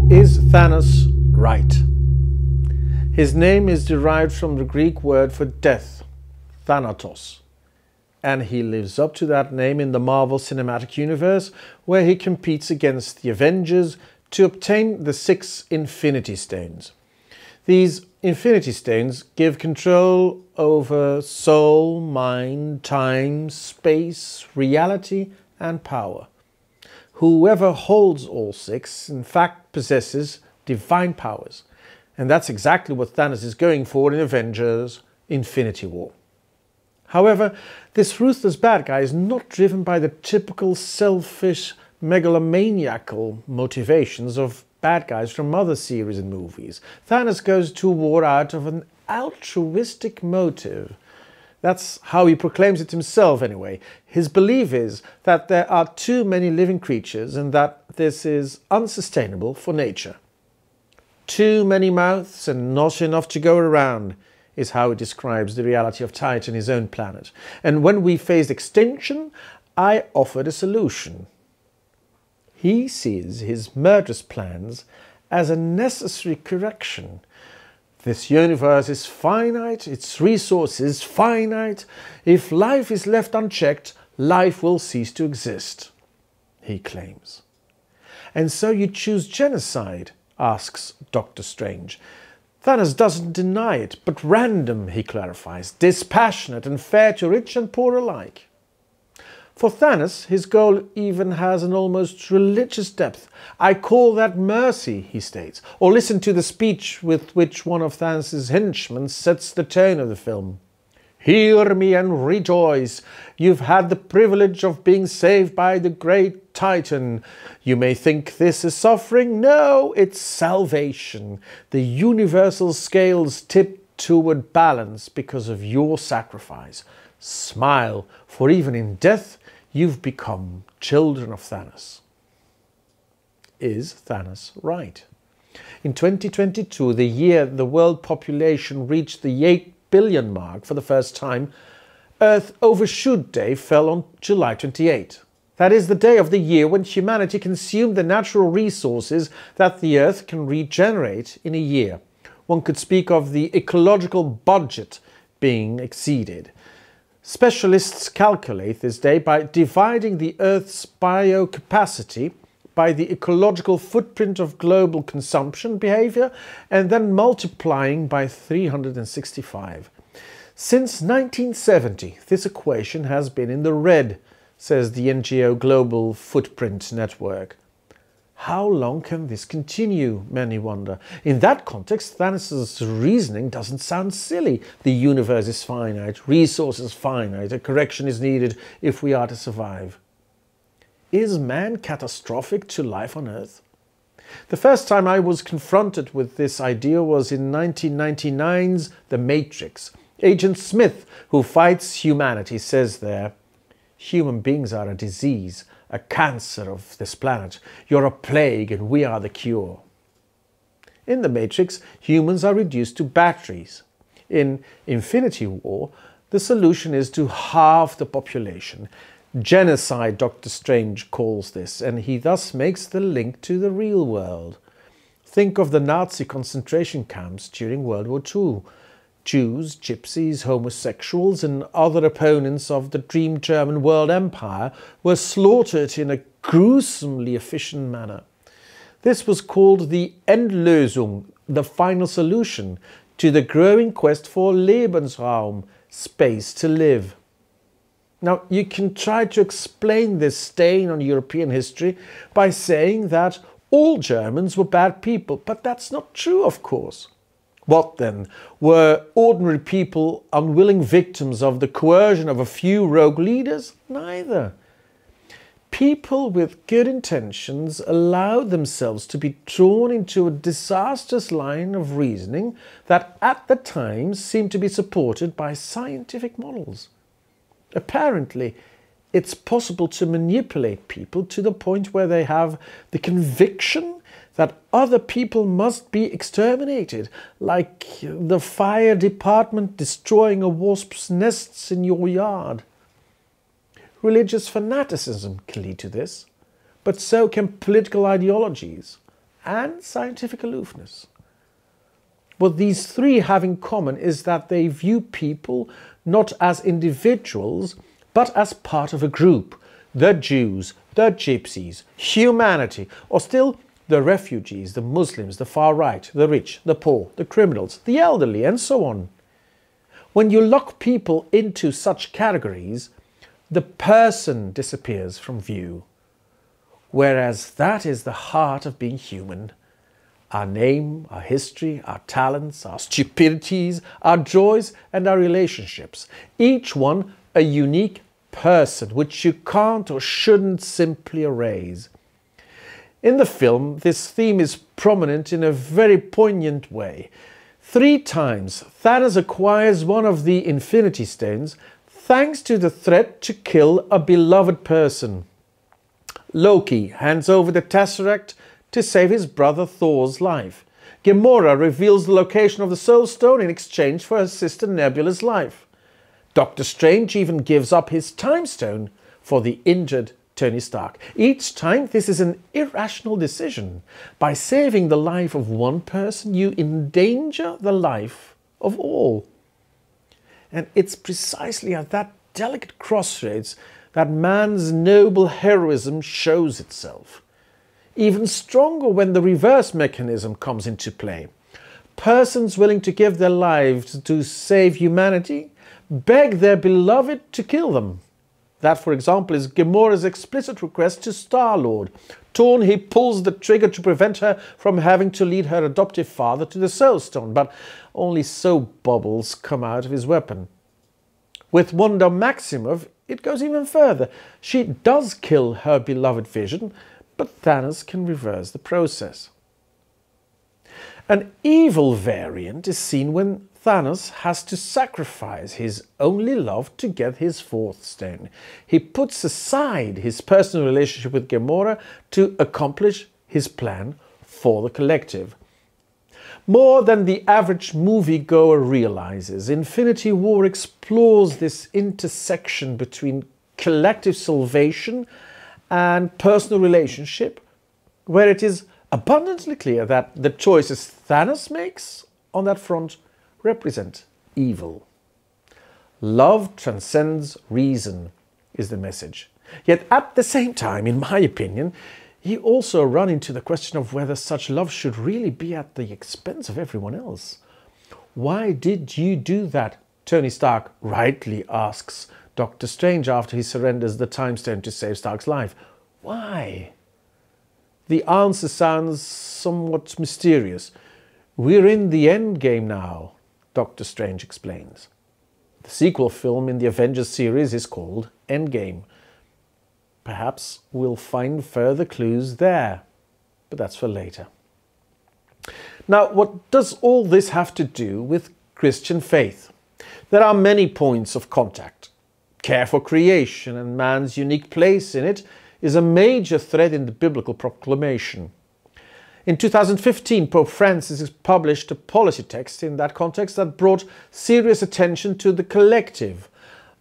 Is Thanos right? His name is derived from the Greek word for death, Thanatos, and he lives up to that name in the Marvel Cinematic Universe, where he competes against the Avengers to obtain the 6 Infinity Stones. These Infinity Stones give control over soul, mind, time, space, reality, and power. Whoever holds all 6, in fact, possesses divine powers. And that's exactly what Thanos is going for in Avengers Infinity War. However, this ruthless bad guy is not driven by the typical selfish, megalomaniacal motivations of bad guys from other series and movies. Thanos goes to war out of an altruistic motive. That's how he proclaims it himself anyway. His belief is that there are too many living creatures and that this is unsustainable for nature. Too many mouths and not enough to go around is how he describes the reality of Titan, his own planet. And when we faced extinction, I offered a solution. He sees his murderous plans as a necessary correction. This universe is finite, its resources finite. If life is left unchecked, life will cease to exist, he claims. And so you choose genocide, asks Doctor Strange. Thanos doesn't deny it, but random, he clarifies, dispassionate and fair to rich and poor alike. For Thanos, his goal even has an almost religious depth. I call that mercy, he states. Or listen to the speech with which one of Thanos' henchmen sets the tone of the film. Hear me and rejoice. You've had the privilege of being saved by the great Titan. You may think this is suffering. No, it's salvation. The universal scales tip toward balance because of your sacrifice. Smile, for even in death, you've become children of Thanos. Is Thanos right? In 2022, the year the world population reached the 8 billion mark for the first time, Earth Overshoot Day fell on July 28. That is the day of the year when humanity consumed the natural resources that the Earth can regenerate in a year. One could speak of the ecological budget being exceeded. Specialists calculate this day by dividing the Earth's biocapacity by the ecological footprint of global consumption behavior and then multiplying by 365. Since 1970, this equation has been in the red, says the NGO Global Footprint Network. How long can this continue, many wonder. In that context, Thanos' reasoning doesn't sound silly. The universe is finite, resources finite, a correction is needed if we are to survive. Is man catastrophic to life on Earth? The first time I was confronted with this idea was in 1999's The Matrix. Agent Smith, who fights humanity, says there, human beings are a disease, a cancer of this planet. You're a plague and we are the cure. In The Matrix, humans are reduced to batteries. In Infinity War, the solution is to halve the population. Genocide, Doctor Strange calls this, and he thus makes the link to the real world. Think of the Nazi concentration camps during World War II. Jews, gypsies, homosexuals and other opponents of the dream German world empire were slaughtered in a gruesomely efficient manner. This was called the Endlösung, the final solution, to the growing quest for Lebensraum, space to live. Now, you can try to explain this stain on European history by saying that all Germans were bad people, but that's not true, of course. What then? Were ordinary people unwilling victims of the coercion of a few rogue leaders? Neither. People with good intentions allowed themselves to be drawn into a disastrous line of reasoning that at the time seemed to be supported by scientific models. Apparently, it's possible to manipulate people to the point where they have the conviction that other people must be exterminated, like the fire department destroying a wasp's nests in your yard. Religious fanaticism can lead to this, but so can political ideologies and scientific aloofness. What these three have in common is that they view people not as individuals, but as part of a group. The Jews, the Gypsies, humanity, or still the refugees, the Muslims, the far right, the rich, the poor, the criminals, the elderly, and so on. When you lock people into such categories, the person disappears from view, whereas that is the heart of being human. Our name, our history, our talents, our stupidities, our joys and our relationships. Each one a unique person which you can't or shouldn't simply erase. In the film, this theme is prominent in a very poignant way. 3 times Thanos acquires one of the Infinity Stones thanks to the threat to kill a beloved person. Loki hands over the Tesseract to save his brother Thor's life. Gamora reveals the location of the Soul Stone in exchange for her sister Nebula's life. Doctor Strange even gives up his Time Stone for the injured Tony Stark. Each time this is an irrational decision. By saving the life of one person, you endanger the life of all. And it's precisely at that delicate crossroads that man's noble heroism shows itself. Even stronger when the reverse mechanism comes into play. Persons willing to give their lives to save humanity beg their beloved to kill them. That, for example, is Gamora's explicit request to Star-Lord. Torn, he pulls the trigger to prevent her from having to lead her adoptive father to the Soul Stone, but only so bubbles come out of his weapon. With Wanda Maximoff, it goes even further. She does kill her beloved Vision, but Thanos can reverse the process. An evil variant is seen when Thanos has to sacrifice his only love to get his 4th stone. He puts aside his personal relationship with Gamora to accomplish his plan for the collective. More than the average moviegoer realizes, Infinity War explores this intersection between collective salvation and personal relationship, where it is abundantly clear that the choices Thanos makes on that front represent evil. Love transcends reason is the message. Yet at the same time, in my opinion, you also run into the question of whether such love should really be at the expense of everyone else. Why did you do that? Tony Stark rightly asks Doctor Strange after he surrenders the Time Stone to save Stark's life. Why? The answer sounds somewhat mysterious. We're in the end game now, Doctor Strange explains. The sequel film in the Avengers series is called Endgame. Perhaps we'll find further clues there, but that's for later. Now, what does all this have to do with Christian faith? There are many points of contact. Care for creation and man's unique place in it is a major thread in the biblical proclamation. In 2015, Pope Francis published a policy text in that context that brought serious attention to the collective.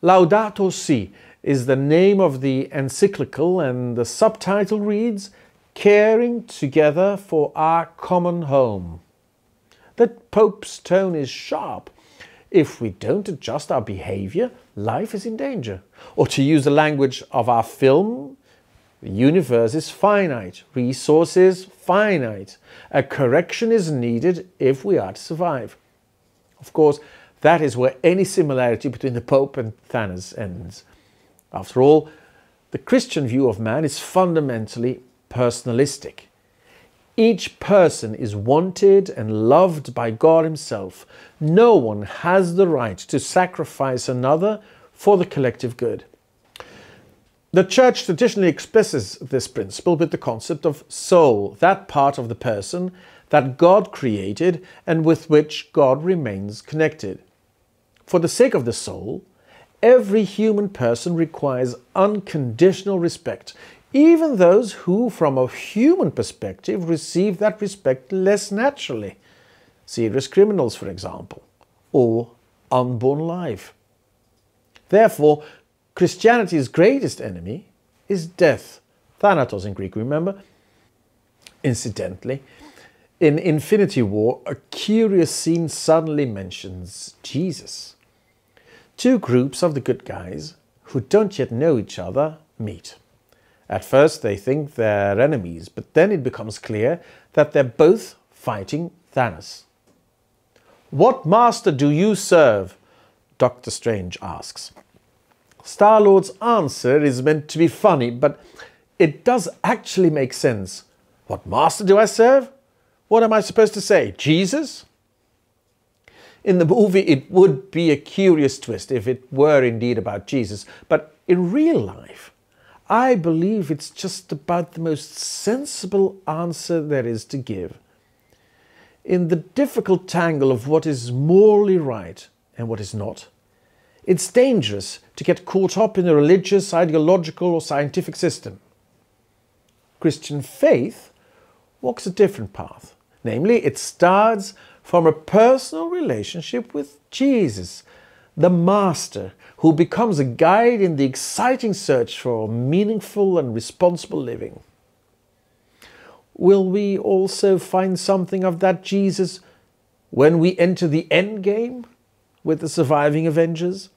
Laudato Si is the name of the encyclical, and the subtitle reads, Caring Together for Our Common Home. The Pope's tone is sharp. If we don't adjust our behavior, life is in danger. Or to use the language of our film, the universe is finite, resources finite. A correction is needed if we are to survive. Of course, that is where any similarity between the Pope and Thanos ends. After all, the Christian view of man is fundamentally personalistic. Each person is wanted and loved by God himself. No one has the right to sacrifice another for the collective good. The Church traditionally expresses this principle with the concept of soul, that part of the person that God created and with which God remains connected. For the sake of the soul, every human person requires unconditional respect, even those who, from a human perspective, receive that respect less naturally. Serious criminals, for example, or unborn life. Therefore, Christianity's greatest enemy is death. Thanatos in Greek, remember? Incidentally, in Infinity War, a curious scene suddenly mentions Jesus. Two groups of the good guys, who don't yet know each other, meet. At first they think they're enemies, but then it becomes clear that they're both fighting Thanos. "What master do you serve?" Doctor Strange asks. Star-Lord's answer is meant to be funny, but it does actually make sense. What master do I serve? What am I supposed to say? Jesus? In the movie, it would be a curious twist if it were indeed about Jesus, but in real life, I believe it's just about the most sensible answer there is to give. In the difficult tangle of what is morally right and what is not, it's dangerous to get caught up in a religious, ideological or scientific system. Christian faith walks a different path. Namely, it starts from a personal relationship with Jesus, the Master, who becomes a guide in the exciting search for meaningful and responsible living. Will we also find something of that Jesus when we enter the endgame with the surviving Avengers?